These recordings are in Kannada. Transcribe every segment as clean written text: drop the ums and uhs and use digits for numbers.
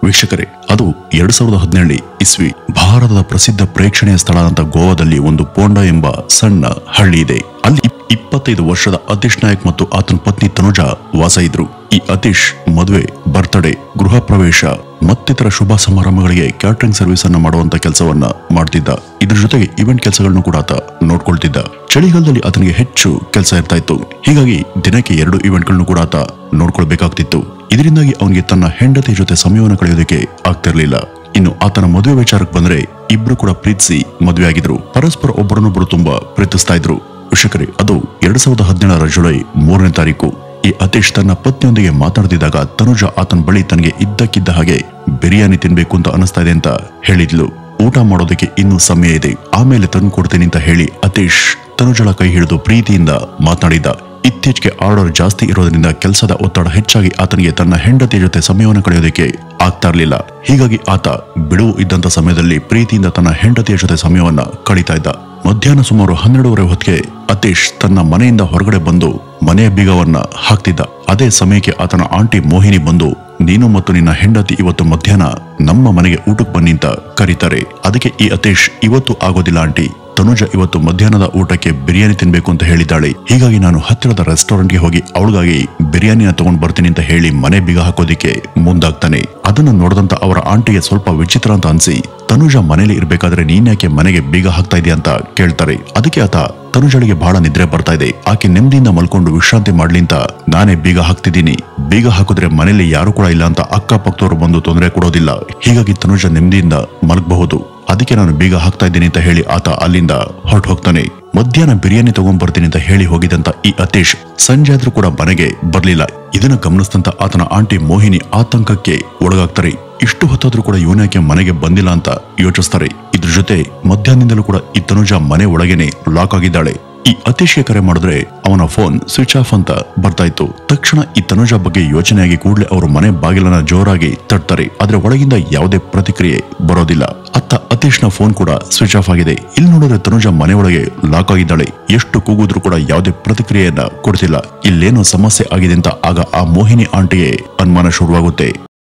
ವೀಕ್ಷಕರೇ, ಅದು 2017 ಇಸ್ವಿ ಭಾರತದ ಪ್ರಸಿದ್ಧ ಪ್ರೇಕ್ಷಣೀಯ ಸ್ಥಳವಾದ ಗೋವಾದಲ್ಲಿ ಒಂದು ಪೋಂಡಾ ಎಂಬ ಸಣ್ಣ ಹಳ್ಳಿ ಇದೆ. ಅಲ್ಲಿ 25 ವರ್ಷದ ಅತೀಶ್ ನಾಯಕ್ ಮತ್ತು ಆತನ ಪತ್ನಿ ತನುಜಾ ವಾಸ ಇದ್ರು. ಈ ಅತೀಶ್ ಮದುವೆ, ಬರ್ತ್ಡೇ, ಗೃಹ ಪ್ರವೇಶ ಮತ್ತಿತರ ಶುಭ ಸಮಾರಂಭಗಳಿಗೆ ಕ್ಯಾಟರಿಂಗ್ ಸರ್ವಿಸ್ ಅನ್ನು ಮಾಡುವಂತ ಕೆಲಸವನ್ನ ಮಾಡ್ತಿದ್ದ. ಇದ್ರ ಜೊತೆಗೆ ಇವೆಂಟ್ ಕೆಲಸಗಳನ್ನು ಕೂಡ ಆತ ನೋಡ್ಕೊಳ್ತಿದ್ದ. ಚಳಿಗಾಲದಲ್ಲಿ ಆತನಿಗೆ ಹೆಚ್ಚು ಕೆಲಸ ಇರ್ತಾ ಇತ್ತು. ಹೀಗಾಗಿ ದಿನಕ್ಕೆ 2 ಇವೆಂಟ್ಗಳನ್ನು ಕೂಡ ಆತ ನೋಡ್ಕೊಳ್ಬೇಕಾಗ್ತಿತ್ತು. ಇದರಿಂದಾಗಿ ಅವನಿಗೆ ತನ್ನ ಹೆಂಡತಿ ಜೊತೆ ಸಮಯವನ್ನು ಕಳೆಯೋದಕ್ಕೆ ಆಗ್ತಿರ್ಲಿಲ್ಲ. ಇನ್ನು ಆತನ ಮದುವೆ ವಿಚಾರಕ್ಕೆ ಬಂದ್ರೆ ಇಬ್ರು ಕೂಡ ಪ್ರೀತಿಸಿ ಮದುವೆ ಆಗಿದ್ರು. ಪರಸ್ಪರ ಒಬ್ಬರನ್ನೊಬ್ಬರು ತುಂಬಾ ಪ್ರೀತಿಸ್ತಾ ಇದ್ರು. ವೀಕ್ಷಕರೇ, ಅದು 2017 ಜುಲೈ 3ನೇ ತಾರೀಕು. ಈ ಅತೀಶ್ ತನ್ನ ಪತ್ನಿಯೊಂದಿಗೆ ಮಾತಾಡ್ತಿದ್ದಾಗ ತನುಜಾ ಆತನ ಬಳಿ ತನಗೆ ಇದ್ದಕ್ಕಿದ್ದ ಹಾಗೆ ಬಿರಿಯಾನಿ ತಿನ್ಬೇಕು ಅಂತ ಅನಿಸ್ತಾ ಇದೆ ಅಂತ ಹೇಳಿದ್ಲು. ಊಟ ಮಾಡೋದಕ್ಕೆ ಇನ್ನೂ ಸಮಯ ಇದೆ, ಆಮೇಲೆ ತಂದು ಕೊಡ್ತೀನಿ ಅಂತ ಹೇಳಿ ಅತೀಶ್ ತನುಜಳ ಕೈ ಹಿಡಿದು ಪ್ರೀತಿಯಿಂದ ಮಾತನಾಡಿದ್ದ. ಇತ್ತೀಚೆಗೆ ಆರ್ಡರ್ ಜಾಸ್ತಿ ಇರೋದ್ರಿಂದ ಕೆಲಸದ ಒತ್ತಡ ಹೆಚ್ಚಾಗಿ ಆತನಿಗೆ ತನ್ನ ಹೆಂಡತಿಯ ಜೊತೆ ಸಮಯವನ್ನು ಕಳೆಯೋದಕ್ಕೆ ಆಗ್ತಾ ಇರಲಿಲ್ಲ. ಹೀಗಾಗಿ ಆತ ಬಿಡುವು ಇದ್ದಂತ ಸಮಯದಲ್ಲಿ ಪ್ರೀತಿಯಿಂದ ತನ್ನ ಹೆಂಡತಿಯ ಜೊತೆ ಸಮಯವನ್ನ ಕಳೀತಾ ಇದ್ದ. ಮಧ್ಯಾಹ್ನ ಸುಮಾರು 12:30 ಹೊತ್ತಿಗೆ ಅತೀಶ್ ತನ್ನ ಮನೆಯಿಂದ ಹೊರಗಡೆ ಬಂದು ಮನೆಯ ಬೀಗವನ್ನ ಹಾಕ್ತಿದ್ದ. ಅದೇ ಸಮಯಕ್ಕೆ ಆತನ ಆಂಟಿ ಮೋಹಿನಿ ಬಂದು, ನೀನು ಮತ್ತು ನಿನ್ನ ಹೆಂಡತಿ ಇವತ್ತು ಮಧ್ಯಾಹ್ನ ನಮ್ಮ ಮನೆಗೆ ಊಟಕ್ಕೆ ಬನ್ನಿ ಅಂತ ಕರೀತಾರೆ. ಅದಕ್ಕೆ ಈ ಅತೀಶ್, ಇವತ್ತು ಆಗೋದಿಲ್ಲ ಆಂಟಿ, ತನುಜಾ ಇವತ್ತು ಮಧ್ಯಾಹ್ನದ ಊಟಕ್ಕೆ ಬಿರಿಯಾನಿ ತಿನ್ಬೇಕು ಅಂತ ಹೇಳಿದ್ದಾಳೆ. ಹೀಗಾಗಿ ನಾನು ಹತ್ತಿರದ ರೆಸ್ಟೋರೆಂಟ್ಗೆ ಹೋಗಿ ಅವಳಿಗಾಗಿ ಬಿರಿಯಾನಿನ ತಗೊಂಡ್ ಬರ್ತೀನಿ ಅಂತ ಹೇಳಿ ಮನೆ ಬೀಗ ಹಾಕೋದಿಕ್ಕೆ ಮುಂದಾಗ್ತಾನೆ. ಅದನ್ನು ನೋಡಿದಂತ ಅವರ ಆಂಟಿಗೆ ಸ್ವಲ್ಪ ವಿಚಿತ್ರ ಅಂತ ಅನ್ಸಿ, ತನುಜಾ ಮನೇಲಿ ಇರ್ಬೇಕಾದ್ರೆ ನೀನ್ಯಾಕೆ ಮನೆಗೆ ಬೀಗ ಹಾಕ್ತಾ ಇದೆಯಾ ಅಂತ ಕೇಳ್ತಾರೆ. ಅದಕ್ಕೆ ಆತ, ತನುಜಳಿಗೆ ಬಹಳ ನಿದ್ರೆ ಬರ್ತಾ ಇದೆ, ಆಕೆ ನೆಮ್ಮದಿಯಿಂದ ಮಲ್ಕೊಂಡು ವಿಶ್ರಾಂತಿ ಮಾಡ್ಲಿ ಅಂತ ನಾನೇ ಬೀಗ ಹಾಕ್ತಿದ್ದೀನಿ. ಬೀಗ ಹಾಕಿದ್ರೆ ಮನೇಲಿ ಯಾರು ಕೂಡ ಇಲ್ಲ ಅಂತ ಅಕ್ಕಪಕ್ಕದವರು ಬಂದು ತೊಂದರೆ ಕೊಡೋದಿಲ್ಲ. ಹೀಗಾಗಿ ತನುಜಾ ನೆಮ್ಮದಿಯಿಂದ ಮಲಗಬಹುದು. ಅದಕ್ಕೆ ನಾನು ಬೀಗ ಹಾಕ್ತಾ ಇದ್ದೀನಿ ಅಂತ ಹೇಳಿ ಆತ ಅಲ್ಲಿಂದ ಹೊರಟು ಹೋಗ್ತಾನೆ. ಮಧ್ಯಾಹ್ನ ಬಿರಿಯಾನಿ ತಗೊಂಡ್ ಬರ್ತೀನಿ ಅಂತ ಹೇಳಿ ಹೋಗಿದಂತ ಈ ಅತೀಶ್ ಸಂಜೆ ಆದ್ರೂ ಕೂಡ ಮನೆಗೆ ಬರ್ಲಿಲ್ಲ. ಇದನ್ನ ಗಮನಿಸಿದಂತ ಆತನ ಆಂಟಿ ಮೋಹಿನಿ ಆತಂಕಕ್ಕೆ ಒಳಗಾಗ್ತಾರೆ. ಇಷ್ಟು ಹೊತ್ತಾದ್ರೂ ಕೂಡ ಇವನ್ಯಾಕೆ ಮನೆಗೆ ಬಂದಿಲ್ಲ ಅಂತ ಯೋಚಿಸ್ತಾರೆ. ಇದ್ರ ಜೊತೆ ಮಧ್ಯಾಹ್ನದಿಂದಲೂ ಕೂಡ ಈ ತನುಜಾ ಮನೆ ಒಳಗೇನೆ ಲಾಕ್ ಆಗಿದ್ದಾಳೆ. ಈ ಅತೀಶ್ಗೆ ಕರೆ ಮಾಡಿದ್ರೆ ಅವನ ಫೋನ್ ಸ್ವಿಚ್ ಆಫ್ ಅಂತ ಬರ್ತಾ ಇತ್ತು. ತಕ್ಷಣ ಈ ತನುಜಾ ಬಗ್ಗೆ ಯೋಚನೆಯಾಗಿ ಕೂಡಲೇ ಅವರು ಮನೆ ಬಾಗಿಲನ್ನ ಜೋರಾಗಿ ತಟ್ತಾರೆ. ಆದ್ರೆ ಒಳಗಿಂದ ಯಾವುದೇ ಪ್ರತಿಕ್ರಿಯೆ ಬರೋದಿಲ್ಲ. ಅತ್ತ ಅತೀಶ್ನ ಫೋನ್ ಕೂಡ ಸ್ವಿಚ್ ಆಫ್ ಆಗಿದೆ. ಇಲ್ಲಿ ನೋಡಿದ್ರೆ ತನುಜಾ ಮನೆ ಒಳಗೆ ಲಾಕ್ ಆಗಿದ್ದಾಳೆ. ಎಷ್ಟು ಕೂಗಿದ್ರು ಕೂಡ ಯಾವುದೇ ಪ್ರತಿಕ್ರಿಯೆಯನ್ನ ಕೊಡ್ತಿಲ್ಲ. ಇಲ್ಲೇನೋ ಸಮಸ್ಯೆ ಆಗಿದೆ ಅಂತ ಆಗ ಆ ಮೋಹಿನಿ ಆಂಟಿಗೆ ಅನುಮಾನ ಶುರುವಾಗುತ್ತೆ.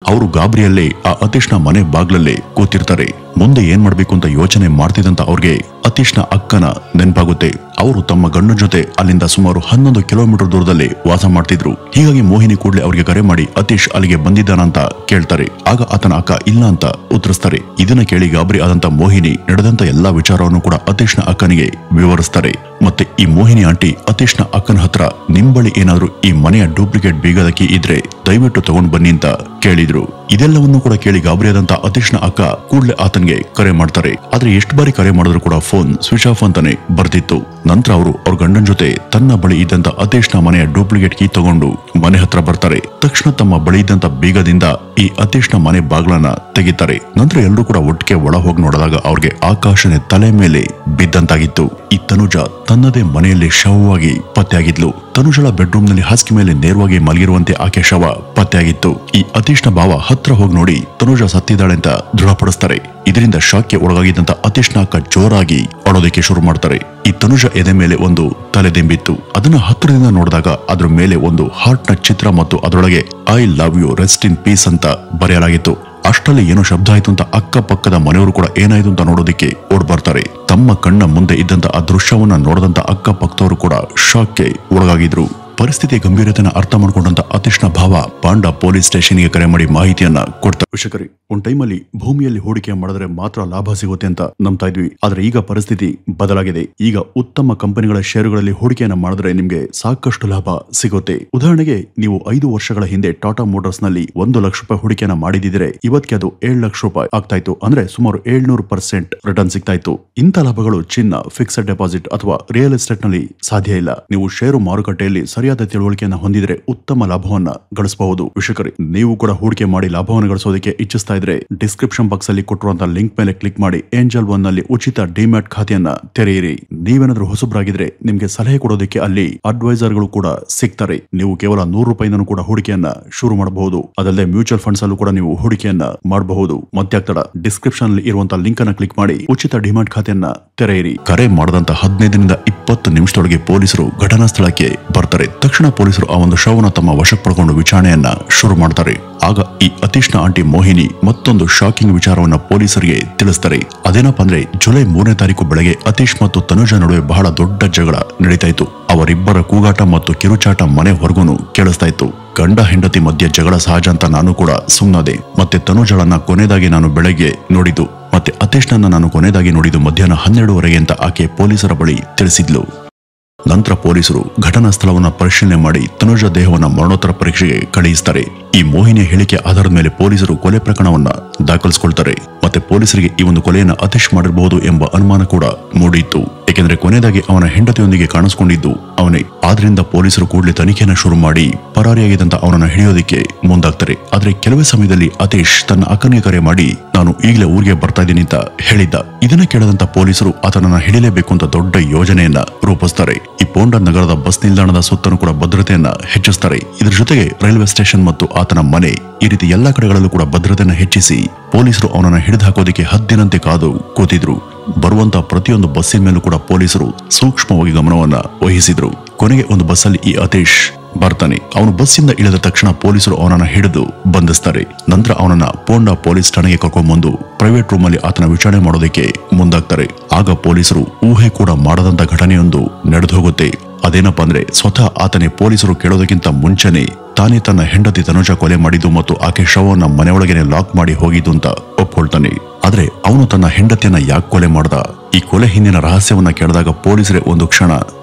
ಅವರು ಗಾಬರಿಯಲ್ಲೇ ಆ ಅತೀಶ್ನ ಮನೆ ಬಾಗ್ಲಲ್ಲೇ ಕೂತಿರ್ತಾರೆ. ಮುಂದೆ ಏನ್ ಮಾಡ್ಬೇಕು ಅಂತ ಯೋಚನೆ ಮಾಡ್ತಿದ್ದಂತ ಅವ್ರಿಗೆ ಅತೀಶ್ನ ಅಕ್ಕನ ನೆನಪಾಗುತ್ತೆ. ಅವರು ತಮ್ಮ ಗಂಡನ ಜೊತೆ ಅಲ್ಲಿಂದ ಸುಮಾರು 11 ಕಿಲೋಮೀಟರ್ ದೂರದಲ್ಲಿ ವಾಸ ಮಾಡ್ತಿದ್ರು. ಹೀಗಾಗಿ ಮೋಹಿನಿ ಕೂಡಲೇ ಅವರಿಗೆ ಕರೆ ಮಾಡಿ ಅತೀಶ್ ಅಲ್ಲಿಗೆ ಬಂದಿದ್ದಾನಂತ ಕೇಳ್ತಾರೆ. ಆಗ ಆತನ ಅಕ್ಕ ಇಲ್ಲ ಅಂತ ಉತ್ತರಿಸ್ತಾರೆ. ಇದನ್ನ ಕೇಳಿ ಗಾಬರಿ ಆದಂತ ಮೋಹಿನಿ ನಡೆದಂತ ಎಲ್ಲಾ ವಿಚಾರವನ್ನು ಕೂಡ ಅತೀಶ್ನ ಅಕ್ಕನಿಗೆ ವಿವರಿಸ್ತಾರೆ. ಮತ್ತೆ ಈ ಮೋಹಿನಿ ಆಂಟಿ ಅತೀಶ್ನ ಅಕ್ಕನ ಹತ್ರ, ನಿಮ್ ಬಳಿ ಏನಾದ್ರೂ ಈ ಮನೆಯ ಡೂಪ್ಲಿಕೇಟ್ ಬೀಗದ ಕೀ ಇದ್ರೆ ದಯವಿಟ್ಟು ತಗೊಂಡ್ ಬನ್ನಿ ಅಂತ ಕೇಳಿದ್ರು. ಇದೆಲ್ಲವನ್ನು ಕೂಡ ಕೇಳಿ ಗಾಬರಿಯಾದಂತ ಅತೀಶ್ನ ಅಕ್ಕ ಕೂಡಲೇ ಆತನಿಗೆ ಕರೆ ಮಾಡ್ತಾರೆ. ಆದ್ರೆ ಎಷ್ಟು ಬಾರಿ ಕರೆ ಮಾಡಿದ್ರು ಕೂಡ ಫೋನ್ ಸ್ವಿಚ್ ಆಫ್ ಅಂತಾನೆ ಬರ್ತಿತ್ತು. ನಂತರ ಅವರು ಅವ್ರ ಗಂಡನ ಜೊತೆ ತನ್ನ ಬಳಿ ಇದ್ದಂತ ಅತೀಶ್ನ ಮನೆಯ ಡೂಪ್ಲಿಕೇಟ್ ಕೀ ತಗೊಂಡು ಮನೆ ಹತ್ರ ಬರ್ತಾರೆ. ತಕ್ಷಣ ತಮ್ಮ ಬಳಿ ಇದ್ದಂತ ಬೀಗದಿಂದ ಈ ಅತೀಶ್ನ ಮನೆ ಬಾಗ್ಲನ್ನ ತೆಗಿತಾರೆ. ನಂತರ ಎಲ್ಲರೂ ಕೂಡ ಒಟ್ಟಿಗೆ ಒಳ ಹೋಗಿ ನೋಡಿದಾಗ ಅವ್ರಿಗೆ ಆಕಾಶನೇ ತಲೆ ಮೇಲೆ ಬಿದ್ದಂತಾಗಿತ್ತು. ಈ ತನುಜಾ ತನ್ನದೇ ಮನೆಯಲ್ಲಿ ಶವವಾಗಿ ಪತ್ತೆಯಾಗಿದ್ಲು. ತನುಜಳ ಬೆಡ್ರೂಮ್ ನಲ್ಲಿ ಹಾಸಿಗೆ ಮೇಲೆ ನೇರವಾಗಿ ಮಲಗಿರುವಂತೆ ಆಕೆ ಶವ ಪತ್ತೆಯಾಗಿತ್ತು. ಈ ಅತೀಶ್ನ ಭಾವ ಹತ್ರ ಹೋಗಿ ನೋಡಿ ತನುಜಾ ಸತ್ತಿದ್ದಾಳೆ ಅಂತ ದೃಢಪಡಿಸ್ತಾರೆ. ಇದರಿಂದ ಶಾಕ್ಗೆ ಒಳಗಾಗಿದ್ದಂತ ಅತೀಶ್ನ ಅಕ್ಕ ಜೋರಾಗಿ ಅಳೋದಕ್ಕೆ ಶುರು ಮಾಡ್ತಾರೆ. ಈ ತನುಜಾ ಎದೆ ಮೇಲೆ ಒಂದು ತಲೆದಿಂಬಿತ್ತು. ಅದನ್ನ ಹತ್ತಿರದಿಂದ ನೋಡಿದಾಗ ಅದ್ರ ಮೇಲೆ ಒಂದು ಹಾರ್ಟ್ ನ ಚಿತ್ರ ಮತ್ತು ಅದರೊಳಗೆ I love you rest in peace ಅಂತ ಬರೆಯಲಾಗಿತ್ತು. ಅಷ್ಟರಲ್ಲಿ ಏನೋ ಶಬ್ದ ಆಯ್ತು ಅಂತ ಅಕ್ಕಪಕ್ಕದ ಮನೆಯವರು ಕೂಡ ಏನಾಯ್ತು ಅಂತ ನೋಡೋದಕ್ಕೆ ಓಡ್ ಬರ್ತಾರೆ. ತಮ್ಮ ಕಣ್ಣ ಮುಂದೆ ಇದ್ದಂತ ಆ ದೃಶ್ಯವನ್ನ ನೋಡಿದಂತ ಅಕ್ಕಪಕ್ಕದವರು ಕೂಡ ಶಾಕ್ಗೆ ಒಳಗಾಗಿದ್ರು. ಪರಿಸ್ಥಿತಿ ಗಂಭೀರತೆನ ಅರ್ಥ ಮಾಡ್ಕೊಂಡಂತ ಅತೀಶ್ನ ಭಾವ ಪಾಂಡಾ ಪೊಲೀಸ್ ಸ್ಟೇಷನ್ಗೆ ಕರೆ ಮಾಡಿ ಮಾಹಿತಿಯನ್ನ ಕೊಡ್ತಾರೆ. ವೀಕ್ಷಕರೇ, ಒಂದ್ ಟೈಮಲ್ಲಿ ಭೂಮಿಯಲ್ಲಿ ಹೂಡಿಕೆ ಮಾಡಿದ್ರೆ ಮಾತ್ರ ಲಾಭ ಸಿಗುತ್ತೆ ಅಂತ ನಂಬ್ತಾ ಇದ್ವಿ. ಆದ್ರೆ ಈಗ ಪರಿಸ್ಥಿತಿ ಬದಲಾಗಿದೆ. ಈಗ ಉತ್ತಮ ಕಂಪನಿಗಳ ಷೇರುಗಳಲ್ಲಿ ಹೂಡಿಕೆಯನ್ನ ಮಾಡಿದ್ರೆ ನಿಮ್ಗೆ ಸಾಕಷ್ಟು ಲಾಭ ಸಿಗುತ್ತೆ. ಉದಾಹರಣೆಗೆ, ನೀವು 5 ವರ್ಷಗಳ ಹಿಂದೆ ಟಾಟಾ ಮೋಟಾರ್ಸ್ ನಲ್ಲಿ 1 ಲಕ್ಷ ರೂಪಾಯಿ ಹೂಡಿಕೆಯನ್ನ ಮಾಡಿದಿದ್ರೆ ಇವತ್ತಿಗೆ ಅದು 7 ಲಕ್ಷ ರೂಪಾಯಿ ಆಗ್ತಾ ಇತ್ತು. ಅಂದ್ರೆ ಸುಮಾರು 700% ರಿಟರ್ನ್ ಸಿಗ್ತಾ ಇತ್ತು. ಇಂಥ ಲಾಭಗಳು ಚಿನ್ನ, ಫಿಕ್ಸ್ಡ್ ಡೆಪಾಸಿಟ್ ಅಥವಾ ರಿಯಲ್ ಎಸ್ಟೇಟ್ ನಲ್ಲಿ ಸಾಧ್ಯ ಇಲ್ಲ. ನೀವು ಷೇರು ಮಾರುಕಟ್ಟೆಯಲ್ಲಿ ಸರಿಯಾದ ತಿಳುವಳಿಕೆಯನ್ನು ಹೊಂದಿದ್ರೆ ಉತ್ತಮ ಲಾಭವನ್ನ ಗಳಿಸಬಹುದು. ವೀಕ್ಷಕರೇ, ನೀವು ಕೂಡ ಹೂಡಿಕೆ ಮಾಡಿ ಲಾಭವನ್ನು ಗಳಿಸೋದಕ್ಕೆ ಇಚ್ಛಿಸ್ತಾ ಇದ್ರೆ ಡಿಸ್ಕ್ರಿಪ್ಷನ್ ಬಾಕ್ಸ್ ಅಲ್ಲಿ ಕೊಟ್ಟಿರುವಂತಹ ಲಿಂಕ್ ಮೇಲೆ ಕ್ಲಿಕ್ ಮಾಡಿ ಏಂಜಲ್ ಒನ್ ನಲ್ಲಿ ಉಚಿತ ಡಿಮ್ಯಾಟ್ ಖಾತೆಯನ್ನ ತೆರೆಯಿರಿ. ನೀವೇನಾದ್ರೂ ಹೊಸಬ್ರಾಗಿದ್ರೆ ನಿಮ್ಗೆ ಸಲಹೆ ಕೊಡೋದಕ್ಕೆ ಅಲ್ಲಿ ಅಡ್ವೈಸರ್ ಗಳು ಕೂಡ ಸಿಗ್ತಾರೆ. ನೀವು ಕೇವಲ 100 ರೂಪಾಯಿನೂ ಕೂಡ ಹೂಡಿಕೆಯನ್ನ ಶುರು ಮಾಡಬಹುದು. ಅದಲ್ಲದೆ ಮ್ಯೂಚುವಲ್ ಫಂಡ್ಸ್ ಅಲ್ಲೂ ಕೂಡ ನೀವು ಹೂಡಿಕೆಯನ್ನ ಮಾಡಬಹುದು. ಮತ್ಯಾಗ್ತಡ, ಡಿಸ್ಕ್ರಿಪ್ಷನ್ ಅಲ್ಲಿ ಇರುವಂತಹ ಲಿಂಕ್ ಅನ್ನ ಕ್ಲಿಕ್ ಮಾಡಿ ಉಚಿತ ಡಿಮ್ಯಾಟ್ ಖಾತೆಯನ್ನ ತೆರೆಯಿರಿ. ಕರೆ ಮಾಡದಂತ 15 ನಿಂದ 20 ನಿಮಿಷದೊಳಗೆ ಪೊಲೀಸರು ಘಟನಾ ಸ್ಥಳಕ್ಕೆ ಬರ್ತಾರೆ. ತಕ್ಷಣ ಪೊಲೀಸರು ಆ ಒಂದು ಶವನ ತಮ್ಮ ವಶಕ್ಕೆ ಪಡ್ಕೊಂಡು ವಿಚಾರಣೆಯನ್ನ ಶುರು ಮಾಡ್ತಾರೆ. ಆಗ ಈ ಅತೀಶ್ನ ಆಂಟಿ ಮೋಹಿನಿ ಮತ್ತೊಂದು ಶಾಕಿಂಗ್ ವಿಚಾರವನ್ನ ಪೊಲೀಸರಿಗೆ ತಿಳಿಸ್ತಾರೆ. ಅದೇನಪ್ಪ ಅಂದ್ರೆ ಜುಲೈ 3ನೇ ತಾರೀಕು ಬೆಳಗ್ಗೆ ಅತೀಶ್ ಮತ್ತು ತನುಜಾ ನಡುವೆ ಬಹಳ ದೊಡ್ಡ ಜಗಳ ನಡೀತಾ ಇತ್ತು. ಅವರಿಬ್ಬರ ಕೂಗಾಟ ಮತ್ತು ಕಿರುಚಾಟ ಮನೆ ಹೊರಗೂನು ಕೇಳಿಸ್ತಾ ಇತ್ತು. ಗಂಡ ಹೆಂಡತಿ ಮಧ್ಯೆ ಜಗಳ ಸಹಜ ಅಂತ ನಾನು ಕೂಡ ಸುಮ್ಮನಾದೆ. ಮತ್ತೆ ತನುಜಳನ್ನ ಕೊನೆಯದಾಗಿ ನಾನು ಬೆಳಗ್ಗೆ ನೋಡಿದ್ದು ಮತ್ತೆ ಅತೀಶ್ನನ್ನ ನಾನು ಕೊನೆಯದಾಗಿ ನೋಡಿದ್ದು ಮಧ್ಯಾಹ್ನ 12:30 ಅಂತ ಆಕೆ ಪೊಲೀಸರ ಬಳಿ ತಿಳಿಸಿದ್ಲು. ನಂತರ ಪೊಲೀಸರು ಘಟನಾ ಸ್ಥಳವನ್ನ ಪರಿಶೀಲನೆ ಮಾಡಿ ತನುಜಾ ದೇಹವನ್ನ ಮರಣೋತ್ತರ ಪರೀಕ್ಷೆಗೆ ಕಳುಹಿಸ್ತಾರೆ. ಈ ಮೋಹಿನಿಯ ಹೇಳಿಕೆ ಆಧಾರದ ಮೇಲೆ ಪೊಲೀಸರು ಕೊಲೆ ಪ್ರಕರಣವನ್ನ ದಾಖಲಿಸಿಕೊಳ್ತಾರೆ. ಮತ್ತೆ ಪೊಲೀಸರಿಗೆ ಈ ಒಂದು ಕೊಲೆಯನ್ನ ಅತೀಶ್ ಮಾಡಿರಬಹುದು ಎಂಬ ಅನುಮಾನ ಕೂಡ ಮೂಡಿತ್ತು. ಏಕೆಂದ್ರೆ ಕೊನೆಯದಾಗಿ ಅವನ ಹೆಂಡತಿಯೊಂದಿಗೆ ಕಾಣಿಸಿಕೊಂಡಿದ್ದು ಅವನೇ. ಆದ್ರಿಂದ ಪೊಲೀಸರು ಕೂಡಲೇ ತನಿಖೆಯನ್ನು ಶುರು ಮಾಡಿ ಪರಾರಿಯಾಗಿದ್ದಂತ ಅವನನ್ನ ಹಿಡಿಯೋದಿಕ್ಕೆ ಮುಂದಾಗ್ತಾರೆ. ಆದ್ರೆ ಕೆಲವೇ ಸಮಯದಲ್ಲಿ ಅತೀಶ್ ತನ್ನ ಅಕ್ಕನಿಗೆ ಕರೆ ಮಾಡಿ ನಾನು ಈಗಲೇ ಊರಿಗೆ ಬರ್ತಾ ಇದ್ದೀನಿ ಅಂತ ಹೇಳಿದ್ದ. ಇದನ್ನ ಕೇಳದಂತ ಪೊಲೀಸರು ಆತನನ್ನ ಹಿಡಿಯಲೇಬೇಕು ಅಂತ ದೊಡ್ಡ ಯೋಜನೆಯನ್ನ ರೂಪಿಸ್ತಾರೆ. ಈ ಪೋಂಡ ನಗರದ ಬಸ್ ನಿಲ್ದಾಣದ ಸುತ್ತಲೂ ಕೂಡ ಭದ್ರತೆಯನ್ನ ಹೆಚ್ಚಿಸ್ತಾರೆ. ಇದರ ಜೊತೆಗೆ ರೈಲ್ವೆ ಸ್ಟೇಷನ್ ಮತ್ತು ಆತನ ಮನೆ ಈ ರೀತಿ ಎಲ್ಲಾ ಕಡೆಗಳಲ್ಲೂ ಕೂಡ ಭದ್ರತೆಯನ್ನ ಹೆಚ್ಚಿಸಿ ಪೊಲೀಸರು ಅವನನ್ನ ಹಿಡಿದು ಹಾಕೋದಿಕ್ಕೆ ಹದ್ದಿನಂತೆ ಕಾದು ಕೂತಿದ್ರು. ಬರುವಂತ ಪ್ರತಿಯೊಂದು ಬಸ್ಸಿನ ಮೇಲೂ ಕೂಡ ಪೊಲೀಸರು ಸೂಕ್ಷ್ಮವಾಗಿ ಗಮನವನ್ನ ವಹಿಸಿದ್ರು. ಕೊನೆಗೆ ಒಂದು ಬಸ್ಸಲ್ಲಿ ಈ ಅತೀಶ್ ಬರ್ತಾನೆ. ಅವನು ಬಸ್ಸಿಂದ ಇಳಿದ ತಕ್ಷಣ ಪೊಲೀಸರು ಅವನನ್ನ ಹಿಡಿದು ಬಂಧಿಸ್ತಾರೆ. ನಂತರ ಅವನನ್ನ ಪೋಂಡ ಪೊಲೀಸ್ ಠಾಣೆಗೆ ಕರ್ಕೊಂಡ್ಬಂದು ಪ್ರೈವೇಟ್ ರೂಮ್ ಅಲ್ಲಿ ಆತನ ವಿಚಾರಣೆ ಮಾಡೋದಕ್ಕೆ ಮುಂದಾಗ್ತಾರೆ. ಆಗ ಪೊಲೀಸರು ಊಹೆ ಕೂಡ ಮಾಡದಂತ ಘಟನೆಯೊಂದು ನಡೆದು ಹೋಗುತ್ತೆ. ಅದೇನಪ್ಪ ಅಂದ್ರೆ ಸ್ವತಃ ಆತನೇ ಪೊಲೀಸರು ಕೇಳೋದಕ್ಕಿಂತ ಮುಂಚೆನೆ ತಾನೇ ತನ್ನ ಹೆಂಡತಿ ತನುಜಾ ಕೊಲೆ ಮಾಡಿದ್ದು ಮತ್ತು ಆಕೆ ಶವವನ್ನ ಮನೆಯೊಳಗೇನೆ ಲಾಕ್ ಮಾಡಿ ಹೋಗಿದ್ದು ಅಂತ ಒಪ್ಕೊಳ್ತಾನೆ. ಆದ್ರೆ ಅವನು ತನ್ನ ಹೆಂಡತಿಯನ್ನ ಯಾಕೆ ಕೊಲೆ ಮಾಡ್ದ, ಈ ಕೊಲೆ ಹಿಂದಿನ ರಹಸ್ಯವನ್ನ ಕೇಳಿದಾಗ ಪೊಲೀಸರೇ ಒಂದು ಕ್ಷಣ